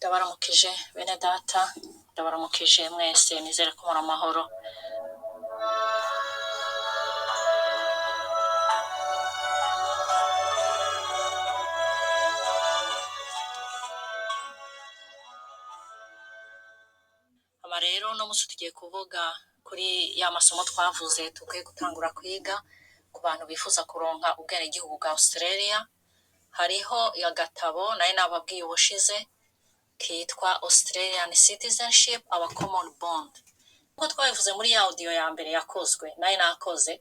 Ndabaramukije bene data, ndabaramukije mwese, nizere ko muri amahoro. Ama rero no musi tugiye kuvuga kuri ya masomo twavuze tukwiye gutangura kwiga ku bantu bifuza kuronka ubwenegihugu bwa Australia. Hariho agatabo nayo nababwiye ubushize kitwa Australian Citizenship, our common bond. Nkuko twabivuze muri ya audio ya mbere yakozwe nayo nakoze,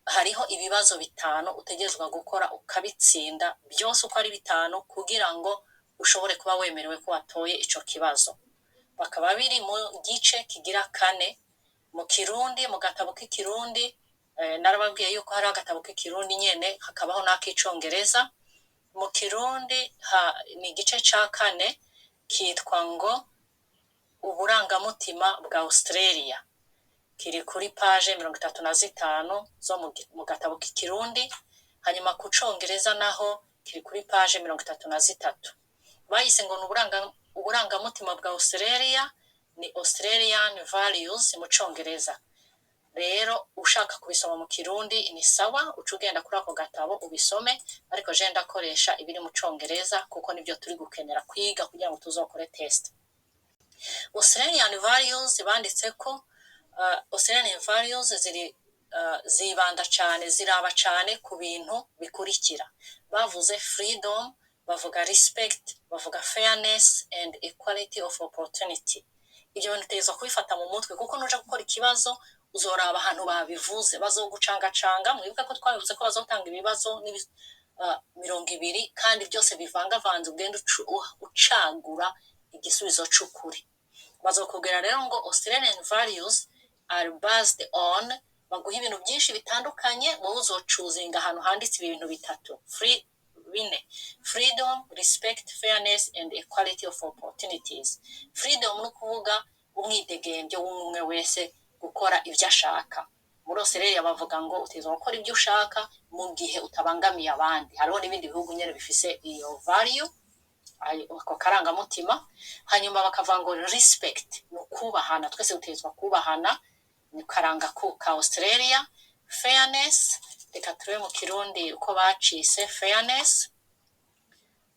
hariho ibibazo bitanu utegerezwa gukora ukabitsinda byose uko ari bitanu kugira ngo ushobore kuba wemerewe ko watoye ico kibazo. Bakaba biri mu gice kigira 4 mu Kirundi, mu gatabo k'ikirundi. Narababwiye yuko hari agatabo k'ikirundi nyene hakabaho n'ak'icongereza. Mu Kirundi ni igice ca 4 kitwa ngo Uburangamutima bwa Australia, kiri kuri page 35 zo mu gatabo k'ikirundi. Hanyuma ku congereza naho kiri kuri page 33. Bayise ngo Uburangamutima bwa Australia ni Australian Values mu congereza. Rero ushaka kubisoma mu Kirundi ni sawa, ucugenda kuri ako gatabo ubisome, ariko je ndakoresha ibiri mu congereza kuko nibyo turi gukenera kwiga kugira ngo tuzokore test. Australian Values banditse ko Australian Values zibanda cyane, ziraba cyane ku bintu bikurikira. Bavuze freedom, bavuga respect, bavuga fairness and equality of opportunity. Ibyo bintu tezo kubifata mu mutwe kuko nuja gukora ikibazo uzoraba ahantu babivuze, bazogucangacanga. Mwibuka ko twabivuze ko bazotanga ibibazo 200 kandi byose bivangavanze, ugenda ucagura igisubizo c'ukuri. Bazokubwira rero ngo Australian values are based on, baguha ibintu byinshi bitandukanye, wowe uzocuzinga ahantu handitse ibintu bitatu. Freedom, respect, fairness and equality of opportunities. Freedom no kuvuga umwidegembyo w'umwe wese gukora ibyo ashaka. Muri Australia bavuga ngo uteza gukora ibyo ushaka mu gihe utabangamiye abandi. Hariho n'ibindi bihugu nyene bifise iyo value, ako karangamutima. Hanyuma bakavuga ngo respect no kubahana, twese utezwa kubahana, ni karanga ka Australia. Fairness, reka turebe mu Kirundi uko bacise fairness.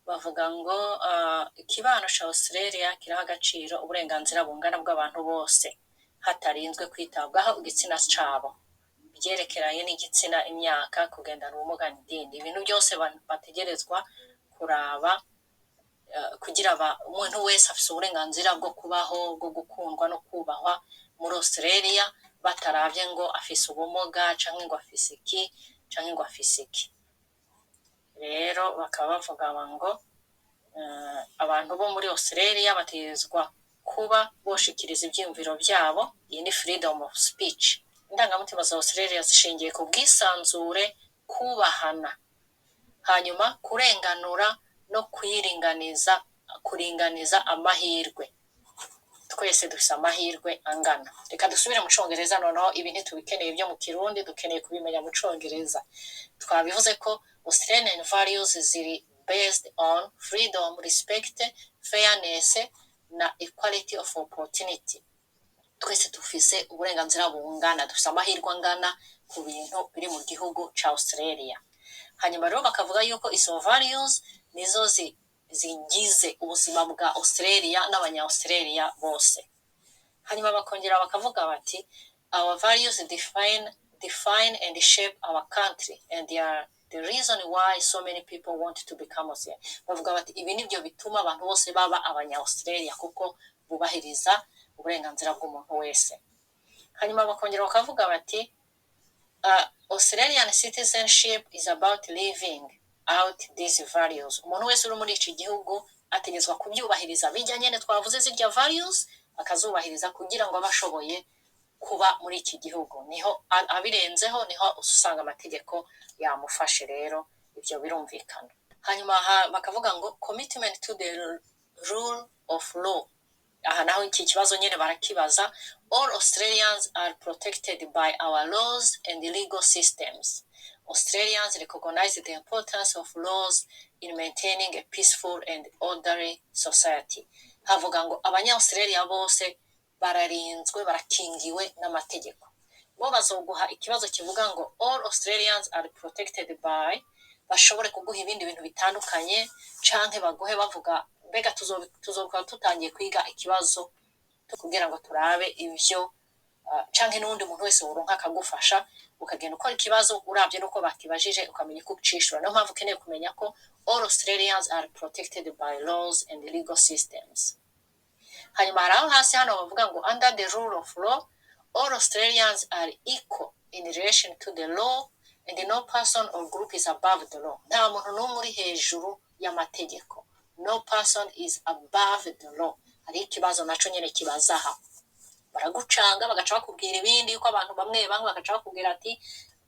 Bavuga ngo ikibano ca Australia kiraha agaciro uburenganzira bungana bw'abantu bose hatarinzwe kwitabwaho igitsina cabo, byerekeranye n'igitsina, imyaka, kugendana ubumuga n'idini. Ibintu byose bategerezwa kuraba kugira umuntu wese afise uburenganzira bwo kubaho, bwo gukundwa no kubahwa muri Australia, bataravye ngo afise ubumuga canke ngo afise iki canke ngo afise iki. Rero bakaba bavuga ngo abantu bo muri Australia bategerezwa kuba boshikiriza ibyiyumviro byabo. Iyi ni freedom of speech. Indangamutima za Australia zishingiye ku bwisanzure, kubahana, hanyuma kurenganura no kuringaniza amahirwe. Twese dufise amahirwe angana. Reka dusubire mu congereza noneho, ibi ntitubikeneye byo mu Kirundi, dukeneye kubimenya mu congereza. Twabivuze ko Australian values ziri based on freedom, respect, fairness na equality of opportunity. Twese dufise uburenganzira bungana, dufise amahirwe angana ku bintu biri mu gihugu ca Australia. Hanyuma rero bakavuga yuko izo values nizo zigize ubuzima bwa Australia n'abanya-Australia bose. Hanyuma bakongera bakavuga bati our values define and shape our country and they are the reason why so many people want to become Australian. Bavuga bati ibi nibyo bituma abantu bose baba abanya-Australia kuko bubahiriza uburenganzira bw'umuntu wese. Hanyuma bakongera bakavuga bati Australian citizenship is about living out these values. Umuntu wese uri muri iki gihugu ategezwa kubyubahiriza bijya nyene twavuze zirya values, akazubahiriza kugira ngo abashoboye kuba muri iki gihugu. Niho abirenzeho niho usanga amategeko yamufashe. Rero ibyo birumvikana. Hanyuma bakavuga ngo commitment to the rule of law. Aha naho iki kibazo nyene barakibaza. All Australians are protected by our laws and legal systems. Australians recognize the importance of laws in maintaining a peaceful and orderly society. havuga ngo abanya-Australia bose bararinzwe barakingiwe n'amategeko. Bo bazoguha ikibazo kivuga ngo all Australians are protected by, bashobore kuguha ibindi bintu bitandukanye canke baguhe bavuga mbega tuzokuba tutangiye kwiga ikibazo kugira ngo turabe ivyo canke n'undi muntu wese woronka akagufasha ukagenda ukora ikibazo uravye nuko bakibajije ukamenya uko ucishura. Niyo mpamvu ukeneye kumenya ko all Australians are protected by laws and legal systems. Hanyuma hari aho hasi hano bavuga ngo under the rule of law all Australians are equal in relation to the law and no person or group is above the law. Nta muntu n'umwe uri hejuru y'amategeko. No person is above the law. Hari ikibazo naco nyene kibazaha, baragucanga bagaca bakubwira ibindi yuko abantu bamwe bagaca bakubwira ati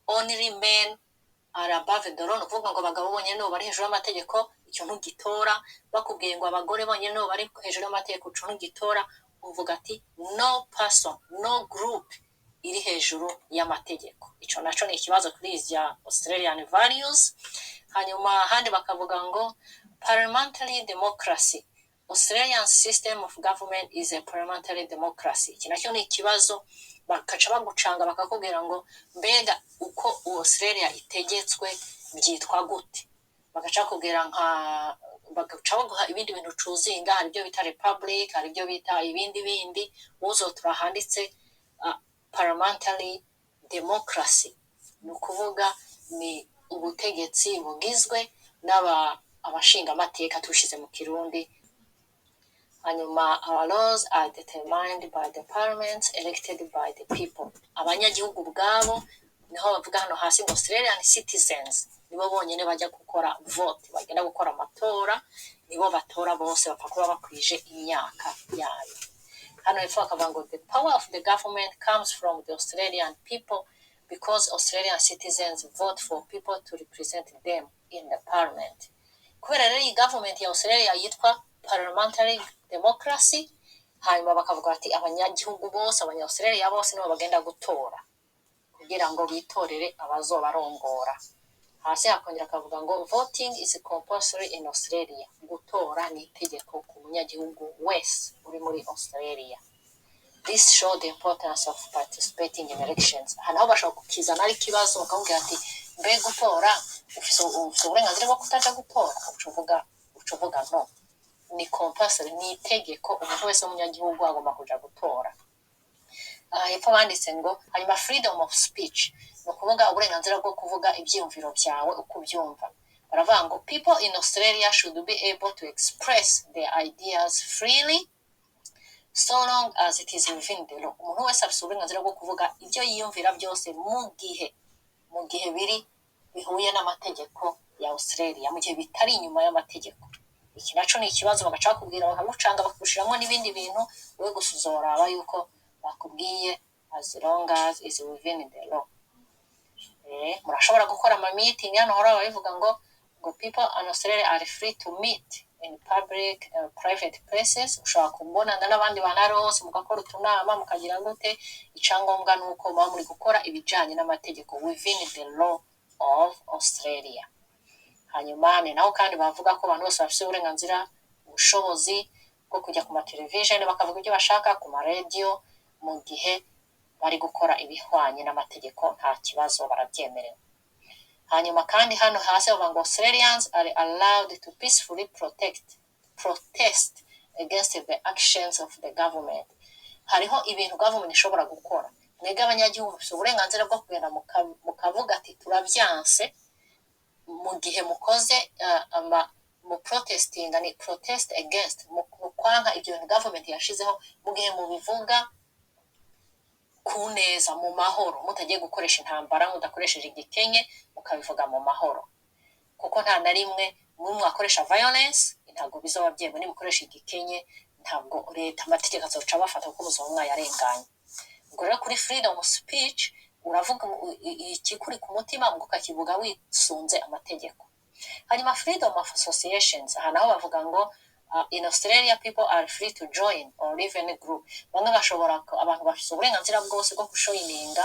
only men are above the law, nukuvuga ngo abagabo bonyene nibo bari hejuru y'amategeko, icyo ntugitora. Bakubwiye ngo abagore bonyene nibo bari hejuru y'amategeko, ico ntugitora. Uvuga ati no person, no group iri hejuru y'amategeko. Ico naco ni ikibazo kuri izya Australian values. Hanyuma handi bakavuga ngo parliamentary democracy, Australian system of government is a parliamentary democracy. Iki nacyo ni ikibazo bakaca bagucanga bakakubwira ngo mbega uko Australia itegetswe byitwa gute. Bagaca bakubwira bagaca baguha ibindi bintu cuzinga, hari ibyo bita republic, hari ibyo bita ibindi bindi. Uzotura handitse parliamentary democracy, ni ukuvuga ni ubutegetsi bugizwe abashinga amateka tushize mu Kirundi. Hanyuma our laws are determined by the parliaments elected by the people. Abanyagihugu bwabo niho bavuga hano hasi ngo Australian citizens nibo bonyene bajya gukora vote, bagenda gukora amatora, nibo batora bose bapfa kuba bakwije imyaka yayo. Hano hepfo bakavuga ngo the power of the government comes from the Australian people because Australian citizens vote for people to represent them in the parliament. Kubera rero iyi government ya Australia yitwa parliamentary democracy, hanyuma bakavuga ati abanyagihugu bose, abanya-Australia bose nibo bagenda gutora kugira ngo bitorere abazobarongora. Hasi hakongera akavuga ngo voting is compulsory in Australia, gutora ni itegeko ku munyagihugu wese uri muri Australia. This show the importance of participating in elections. Hanaho bashaka kukizana ari kibazo bakambwira ati mbe gutora ufise uburenganzira bwo kutaja gutora, ucuvuga no, ni compulsory, ni itegeko, umuntu wese w'umunyagihugu agomba kuja gutora. Hepfo banditse ngo hanyuma freedom of speech, no kuvuga uburenganzira bwo kuvuga ibyiyumviro byawe uko ubyumva. Baravuga ngo people in Australia should be able to express their ideas freely so long as it is within the law. Umuntu wese afite uburenganzira bwo kuvuga ibyo yiyumvira byose mu gihe biri bihuye n'amategeko ya Australia, mu gihe bitari inyuma y'amategeko. Iki naco ni ikibazo bagaca bakubwira bakagucanga bakushiramo n'ibindi bintu, we gusuzora aba yuko bakubwiye as long as is within the law. Murashobora gukora ama meeting hano hora babivuga ngo people in Australia are free to meet in public private places. Ushobora kumbonana n'abandi bantu bose mugakora utunama mukagira gute, icangombwa nuko muba muri gukora ibijanye n'amategeko within the law of Australia. Hanyuma ni naho kandi bavuga ko abantu bose bafite uburenganzira ubushobozi bwo kujya ku matelevision bakavuga ibyo bashaka, ku radio, mu gihe bari gukora ibihwanye n'amategeko nta kibazo barabyemerewe. Hanyuma kandi hano hasi bavuga ngo Australians are allowed to peacefully protest against the actions of the government. Hariho ibintu government ishobora gukora, mwega abanyagihugu bafite uburenganzira bwo kugenda mukavuga ati turabyanse, mu gihe mukoze mu protesting and protest against, mu kwanga ibyo government yashizeho, mu gihe mubivuga kuneza mu mahoro, mutagiye gukoresha intambara, mudakoresheje igikenye, mukabivuga mu mahoro. Kuko nta na rimwe mwakoresha violence, ntabwo bizoba byemwe, nimukoresha igikenye ntabwo leta amategeko azoca bafata kuko muzomwa yarenganye. Ubwo rero kuri freedom of speech uravuga ikikuri ku mutima mukakivuga wisunze amategeko. Hanyuma freedom of associations, hanaho bavuga ngo in Australia people are free to join or live in a group. Bamwe bashobora, abantu bafite uburenganzira bwose bwo kushoyininga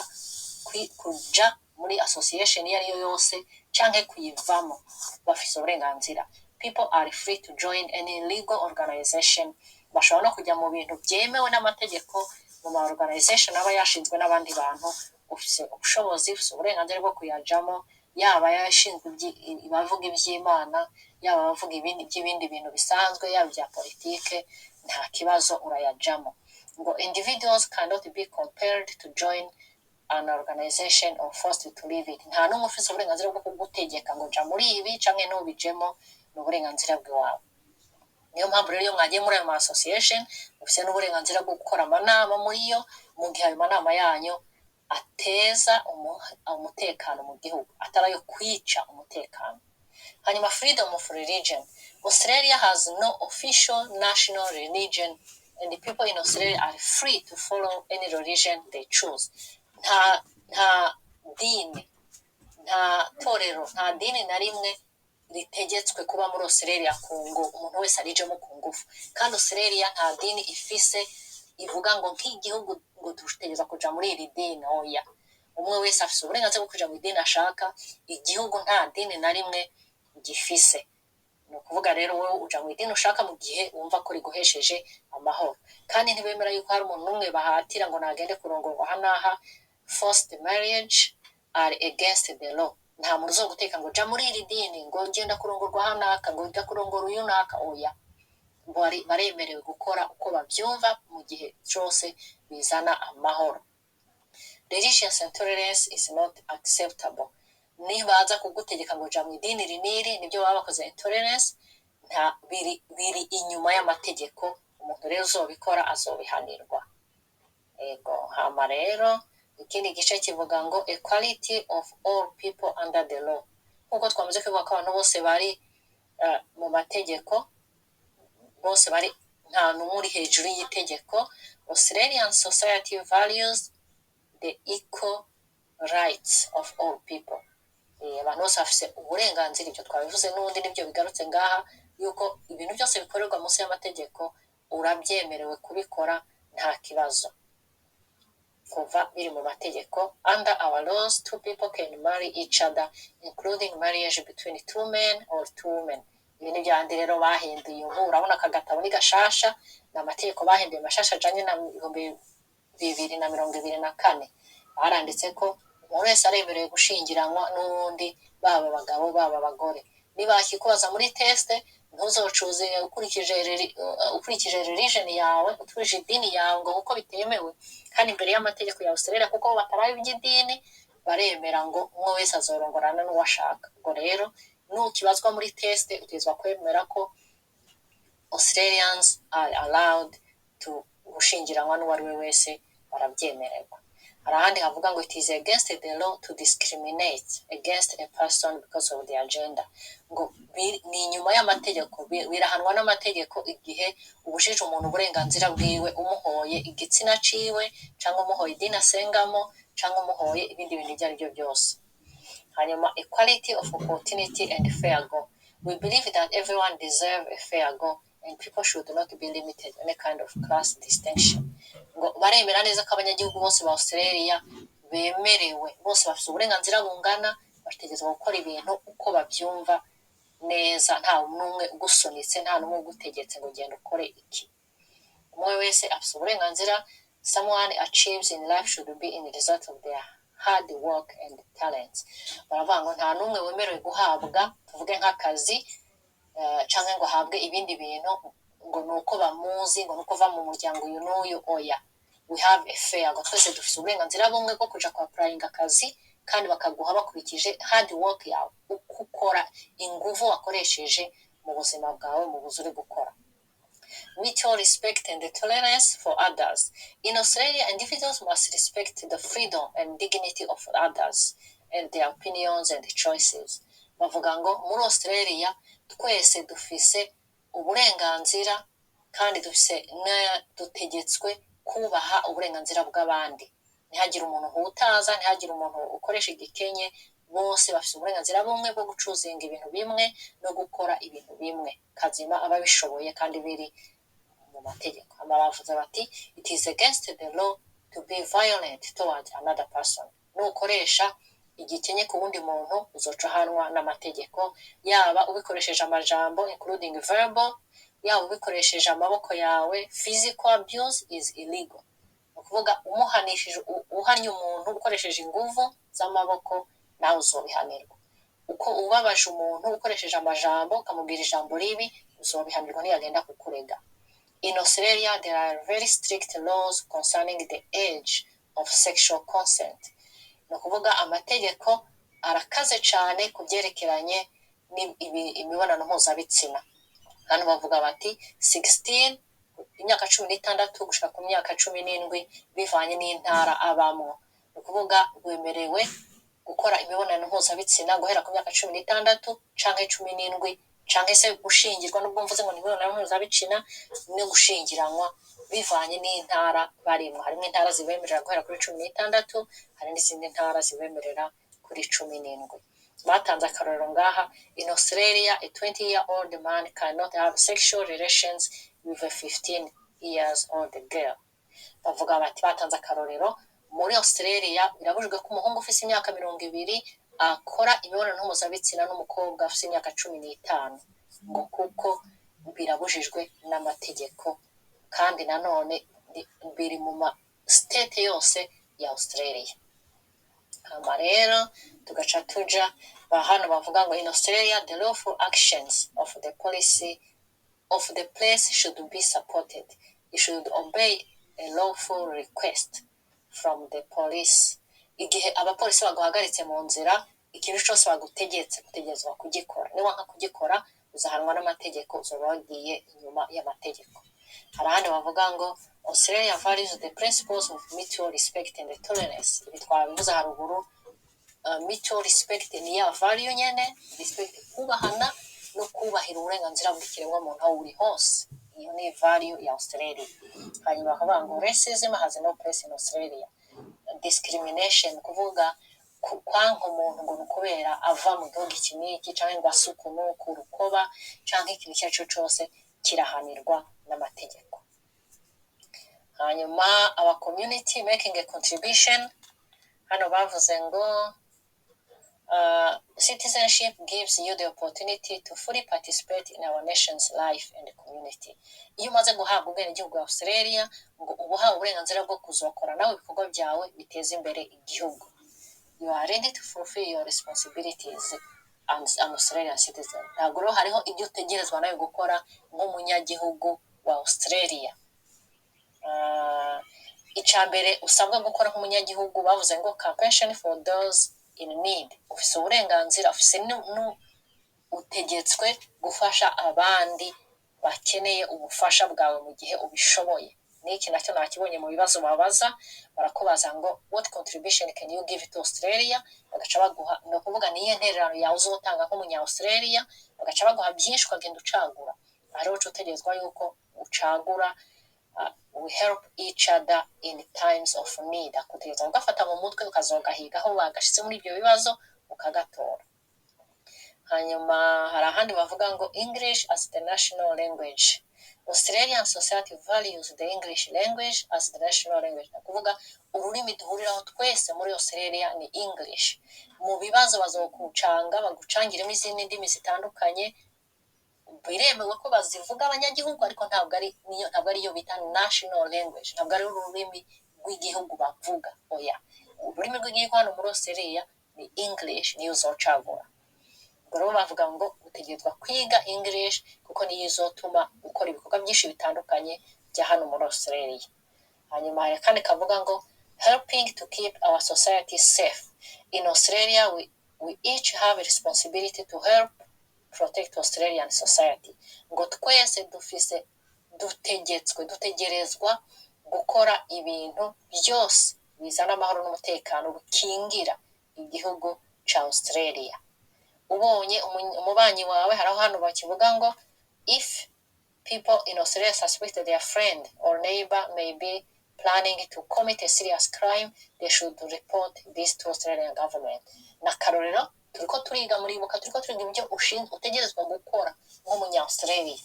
kuja muri association iyo ariyo yose canke kuyivamo, bafite uburenganzira. People are free to join any legal organization bashobora no kujya mu bintu byemewe n'amategeko mu ma organization aba yashinzwe n'abandi bantu ufise ubushobozi ufise uburenganzira bwo kuyajamo yaba yashinzwe bavuga iby'Imana yaba bavuga ibindi bintu bisanzwe yaba bya politike nta kibazo urayajamo ngo individuals cannot be compelled to join an organization or forced to leave it nta n'umwe ufise uburenganzira bwo kugutegeka ngo ja muri ibi canke ntubijemo n'uburenganzira bwawe niyo mpamvu rero iyo mwagiye muri ayo association ufise n'uburenganzira bwo gukora amanama muri yo mu gihe ayo manama yanyu ateza umutekano mu gihugu atarayo kwica umutekano hanyuma freedom of religion Australia has no official national religion and the people in Australia are free to follow any religion they choose nta dini nta torero nta dini na rimwe ritegetswe kuba muri Australia ku ngo umuntu wese arijemo ku ngufu kandi Australia nta dini ifise ivuga ngo nk'igihugu ngo dutegeza kuja muri iri dini oya umwe wese afise uburenganzira bwo kuja mu dini ashaka igihugu nta dini na rimwe gifise no kuvuga rero wowe uja mu dini ushaka mu gihe wumva ko riguhesheje amahoro kandi ntibemera yuko hari umuntu umwe bahatira ngo nagende kurongorwa hanaha forced marriage are against the law nta muntu uzoguteka ngo ja muri iri dini ngo ngenda kurongorwa hanaka ngo njya kurongora uyu naka oya baremerewe gukora uko babyumva mu gihe cyose bizana amahoro religious intolerance is not acceptable nibaza kugutegeka ngo ja mu idini riniri nibyo baba bakoze intolerance nta biri inyuma y'amategeko umuntu rero uzobikora azobihanirwa ego hama rero ikindi gice kivuga ngo equality of all people under the law nkuko twamaze kuvuga ko abantu bose bari mu mategeko bose bari nta n'umuri hejuru y'itegeko Australian society values the equal rights of all people abantu bose bafise uburenganzira ibyo twabivuze n'ubundi nibyo bigarutse ngaha yuko ibintu byose bikorerwa munsi y'amategeko urabyemerewe kubikora nta kibazo kuva biri mu mategeko under our laws two people can marry each other including marriage between two men or two women ibintu byandi rero bahinduye ubu urabona akagatabo ni gashasha n'amategeko bahinduye mashasha ajanye na 2024 baranditse ko umuntu wese aremerewe gushingiranwa n'undi baba abagabo baba abagore nibakikubaza muri test ntuzocuze ukurikije religion yawe uturije idini yawe ngo uko bitemewe kandi imbere y'amategeko ya Australia kuko bataraye iby'idini baremera ngo umwe wese azorongorana n'uwashaka ubwo rero nukibazwa muri test utezwa kwemera ko Australians are allowed to gushingiranwa n'uwari we wese barabyemererwa arahandi havuga ngo it is against the law to discriminate against a person because of their gender ngo ni inyuma y'amategeko birahanwa n'amategeko igihe ubujije umuntu uburenganzira bwiwe umuhoye igitsina ciwe cyangwa umuhoye idini asengamo cyangwa umuhoye ibindi bintu ibyo ari byo byose hanyuma equality of opportunity and fair go we believe that everyone deserve a fair go and people should not be limited any kind of class distinction ngo baremera neza ko abanyagihugu bose ba Australia bemerewe bose bafite uburenganzira bungana bategetswe gukora ibintu uko babyumva neza nta n'umwe ugusunitse nta n'umwe ugutegetse ngo genda ukore iki umwe wese afite uburenganzira someone achieves in life should be in the result of their hard work and talents baravuga ngo nta n'umwe wemerewe guhabwa tuvuge nk'akazi cyangwa ngo ahabwe ibindi bintu ngo nuko bamuzi ngo nuko va mu muryango uyu n'uyu oya we have a fair ngo twese dufite uburenganzira bumwe bwo kuja kwa applying akazi kandi bakaguha bakurikije hard work yawe ukukora inguvu wakoresheje mu buzima bwawe mu buzuri gukora mutual respect and tolerance for others in Australia individuals must respect the freedom and dignity of others and their opinions and choices bavuga ngo muri Australia twese dufise uburenganzira kandi dutegetswe kubaha uburenganzira bw'abandi ntihagire umuntu hutaza ntihagire umuntu ukoresha igikenye bose bafite uburenganzira bumwe bwo gucuzinga ibintu bimwe no gukora ibintu bimwe kazima ababishoboye kandi biri mu mategeko bavuze bati it is against the law to be violent towards another person nukoresha igikenye ku wundi muntu uzoca hanwa n'amategeko yaba ubikoresheje amajambo including verbal yaba ubikoresheje amaboko yawe. Physical abuse is illegal. Ukuvuga umuhanishije uhanye umuntu ukoresheje inguvu z'amaboko nawe uzobihanirwa. Uko ubabaje umuntu ukoresheje amajambo ukamubwira ijambo ribi uzobihanirwa ntiyagenda kukurega. In Australia there are very strict laws concerning the age of sexual consent. Ni ukuvuga amategeko arakaze cyane ku byerekeranye imibonano mpuzabitsina. Hano bavuga bati 16 imyaka 16 gushika ku myaka 17 bivanye n'intara abamwo. Ni ukuvuga wemerewe gukora imibonano mpuzabitsina guhera ku myaka 16 canke 17 canke se gushingirwa n'ubwo mvuze ngo ni imibonano mpuzabitsina no gushingiranwa bivanye n'intara barimo. Harimo intara zibemerera guhera kuri 16, hari n'izindi ntara zibemerera kuri 17. Batanze akarorero ngaha, in Australia a 20-year-old man cannot have sexual relations with a 15-year-old girl. Bavuga bati batanze akarorero muri Australia birabujijwe ko umuhungu ufite imyaka 20 akora imibonano mpuzabitsina n'umukobwa ufite imyaka 15 ngo kuko birabujijwe n'amategeko kandi nanone biri mu state yose ya Australia. Rero tugaca tuja hano bavuga ngo in Australia the lawful actions of the policy of the place should be supported. You should obey a lawful request from the police. Igihe abapolisi baguhagaritse mu nzira ikintu cyose bagutegetswe kugikora, niba nka kugikora uzahanwa n'amategeko, uzoba wagiye inyuma y'amategeko. Harahandi bavuga ngo Australia values the principles of mutual respect and tolerance. Ibi twabivuze haruguru. Mutual respect ni ya value nyene, respect kubahana no kubahira uburenganzira bw'ikiremwamuntu aho uri hose. Iyo ni value ya Australia. Hanyuma bakavuga ngo racism has no place in Australia. Discrimination kuvuga kwanka umuntu ngo nukubera ava mu gihugu kimiki canke ngo asuku no kurukoba canke ikintu cyacu cyose kirahanirwa n'amategeko. Hanyuma our community making a contribution, hano bavuze ngo citizenship gives you the opportunity to fully participate in our nation's life and community. Iyo umaze guhabwa ubwenegihugu bwa Australia ngo ubuhawe uburenganzira bwo kuzokora nawe ibikorwa byawe biteza imbere igihugu. You are ready to fulfill your responsibilities as an Australian citizen. Ntabwo rero hariho ibyo utegerezwa nawe gukora nk'umunyagihugu wa Australia. Icambere usabwa gukora nk'umunyagihugu bavuze ngo compassion for those in need. Ufise uburenganzira, ufise utegetswe gufasha abandi bakeneye ubufasha bwawe mu gihe ubishoboye. Niki nacyo nakibonye mu bibazo babaza, barakubaza ngo what contribution can you give to Australia? Bagaca baguha no kuvuga niye ntererano yawe uzotanga nk'umunya Australia, bagaca baguha byinshi ukagenda ucagura. Ariho utegetswa yuko ucagura. We help each other in times of need. Akutegeza ugafata mu mutwe ukazogahiga aho bagashitse muri ibyo bibazo ukagatora. Hanyuma hari ahandi bavuga ngo English as the national language. Australian society values the English language as the national language. Kuvuga ururimi duhuriraho twese muri Australia ni English. Mu bibazo bazokucanga bagucangiremo izindi ndimi zitandukanye, biremewe ko bazivuga abanyagihugu ariko ntabwo ari yo bita national language, ntabwo ari ururimi rw'igihugu bavuga. Oya, ururimi rw'igihugu hano muri Australia ni English, niyo uzocagura. Rero bavuga ngo utegetswe kwiga English kuko niyo izotuma ukora ibikorwa byinshi bitandukanye bya hano muri Australia. Hanyuma hari kandi kavuga ngo helping to keep our society safe. In Australia we each have a responsibility to help protect Australian society. Ngo twese dutegerezwa gukora ibintu byose bizana amahoro n'umutekano bikingira igihugu ca Australia. Ubonye umubanyi wawe haraho hano bakivuga ngo if people in Australia suspect that their friend or neighbor may be planning to commit a serious crime, they should report this to Australian government. Na karorero turiko turiga muri buka turiko turiga ibyo utegerezwa gukora nk'umunya Australia.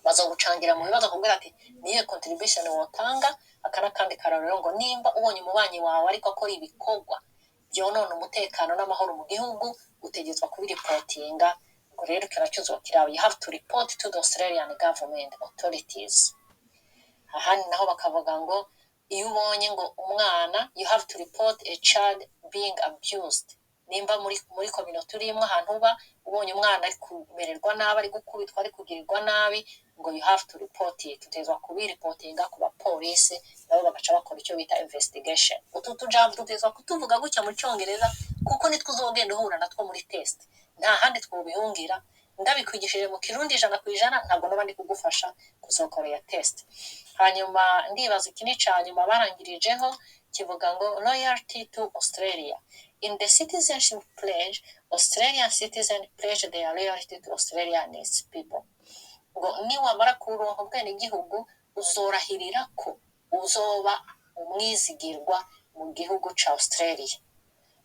Bazogucangira mu bibazo kugira ati niye contribution wotanga akana kandi karorero ngo nimba ubonye umubanyi wawe ariko akora ibikorwa byonona umutekano n'amahoro mu gihugu utegetswa kubiripotinga ngo rero kiracuzwa kirawe, you have to report to the Australian government authorities. Ahandi naho bakavuga ngo iyo ubonye ngo umwana, you have to report a child being abused. Nimba muri community urimo ahantu uba ubonye umwana ari kumererwa nabi, ari gukubitwa, ari kugirirwa nabi, ngo you have to report it. Utezwa kubiripotinga ku bapolisi, nabo bagaca bakora icyo bita investigation. Utu tujambo tutezwa kutuvuga gutya mu Cyongereza kuko nitwe uzogenda uhura natwo muri test. Nta handi twobihungira. Ndabikwigishije mu Kirundi 100% ntabwo nabandi kugufasha kuzokora ya test. Hanyuma ndibaza ikini cyanyuma barangirijeho kivuga ngo loyalty to Australia. In the Citizenship pledge, Australian citizens pledge their loyalty to Australian people. Ngo niwamara kuronka ubwenegihugu uzorahirira ko uzoba umwizigirwa mu gihugu ca Australia.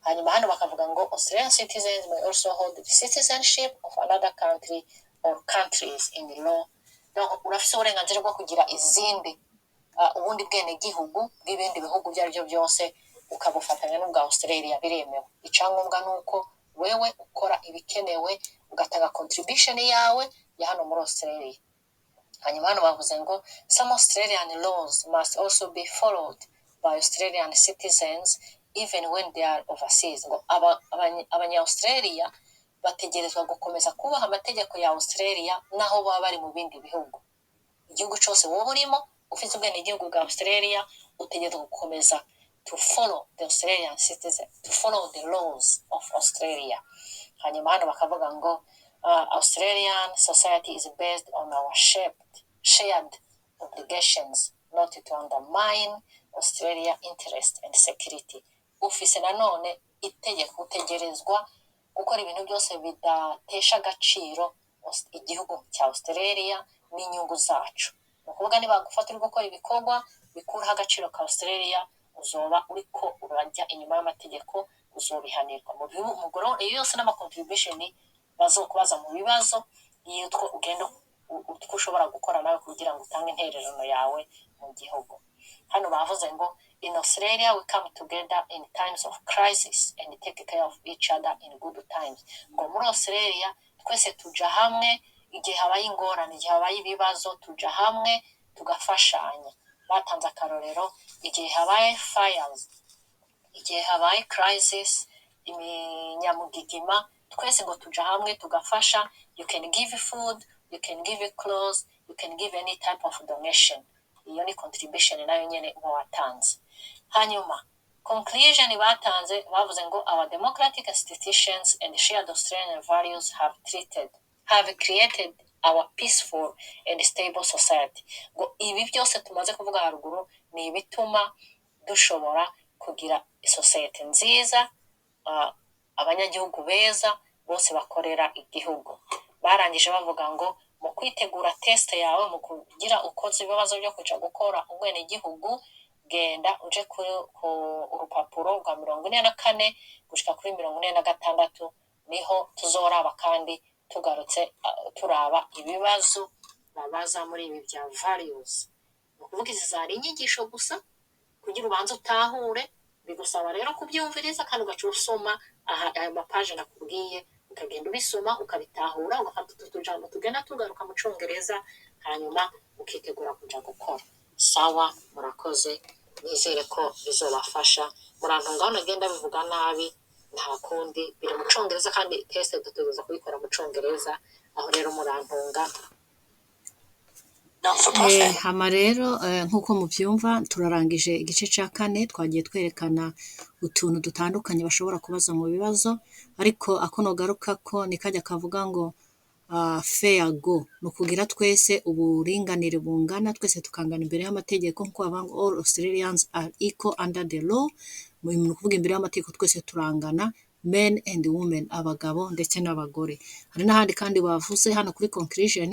Hanyuma hano bakavuga ngo Australian citizens may also hold the citizenship of another country or countries in law. Donc urafise uburenganzira bwo kugira izindi ubundi bwenegihugu bw'ibindi bihugu byo aribyo byose ukabufatanya n'ubwa Australia biremewe. Icyangombwa nuko wewe ukora ibikenewe ugatanga contribution yawe ya hano muri Australia. Hanyuma hano bavuze ngo some Australian laws must also be followed by Australian citizens even when they are overseas. Ngo abanya-Australia bategerezwa gukomeza kubaha amategeko ya Australia naho baba bari mu bindi bihugu. Igihugu cyose wowe urimo ufite ubwenegihugu bwa Australia utegerezwa gukomeza to follow the Australian citizen, to follow the laws of Australia. Hanyuma hano bakavuga ngo Australian society is based on our shared obligations not to undermine Australia interest and security. Ufise nanone itegeko utegerezwa gukora ibintu byose bidatesha agaciro igihugu cya Australia n'inyungu zacu. Ukuvuga niba gufatira gukora ibikorwa bikuraho agaciro ka Australia uzoba uriko urajya inyuma y'amategeko uzobihanirwa. Mu goro iyo yose n'ama contribution bazokubaza mu bibazo iyo ugenda utwo ushobora gukora nawe kugira ngo utange intererano yawe mu gihugu. Hano bavuze ngo in Australia we come together in times of crisis and take care of each other in good times. Ngo muri Australia twese tuja hamwe igihe habaye ingorane, igihe habaye ibibazo tuja hamwe tugafashanya. Batanze akarorero igihe habaye fires, igihe habaye crisis, iminyamugigima, twese ngo tuja hamwe tugafasha. You can give food, you can give clothes, you can give any type of donation. Iyo ni contribution nayo nyene uba watanze. Hanyuma conclusion batanze bavuze ngo our democratic institutions and shared Australian values have created our peaceful and stable society. Ngo ibi byose tumaze kuvuga haruguru ni ibituma dushobora kugira society nziza, abanyagihugu beza bose bakorera igihugu. Barangije bavuga ngo mu kwitegura test yawe mu kugira ukoze ibibazo byo kuja gukora ubwenegihugu genda uje ku urupapuro rwa 44 gushika kuri 46 niho tuzoraba kandi tugarutse turaba ibibazo babaza muri ibi bya values. Ukuvuga izi zari inyigisho gusa kugira ubanze utahure, bigusaba rero kubyumviriza kandi ugaca usoma aya mapaje nakubwiye ukagenda ubisoma ukabitahura ugafata utujambo tugenda tugaruka mu Cyongereza hanyuma ukitegura kuja gukora. Sawa, murakoze, nizere ko bizobafasha. Murantunga nagenda bivuga nabi nta kundi biri mu Cyongereza kandi test dutegereza kubikora mu Cyongereza, aho rero murantunga. Hama rero nkuko mubyumva turarangije igice cya 4 twagiye twerekana utuntu dutandukanye bashobora kubaza mu bibazo, ariko akono garuka ko nikajya kavuga ngo fair go no kugira twese uburinganire bungana, twese tukangana imbere y'amategeko nko abanga all Australians are equal under the law. Mu kuvuga imbere y'amategeko twese turangana, men and women, abagabo ndetse n'abagore. Hari n'ahandi kandi bavuze hano kuri conclusion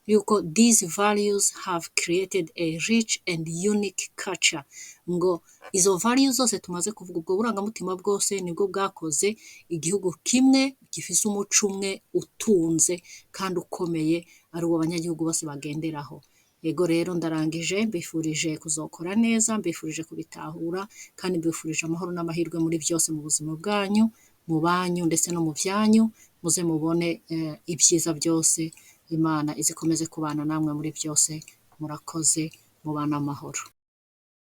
yuko these values have created a rich and unique culture. Ngo izo values zose tumaze kuvuga ubwo burangamutima bwose nibwo bwakoze igihugu kimwe gifise umuco umwe utunze kandi ukomeye ari wo abanyagihugu bose bagenderaho. Yego rero ndarangije, mbifurije kuzokora neza, mbifurije kubitahura kandi mbifurije amahoro n'amahirwe muri byose mu buzima bwanyu. mu banyu ndetse no mu byanyu, muze mubone ibyiza byose. Imana izikomeze kubana namwe muri byose. Murakoze, mubana amahoro.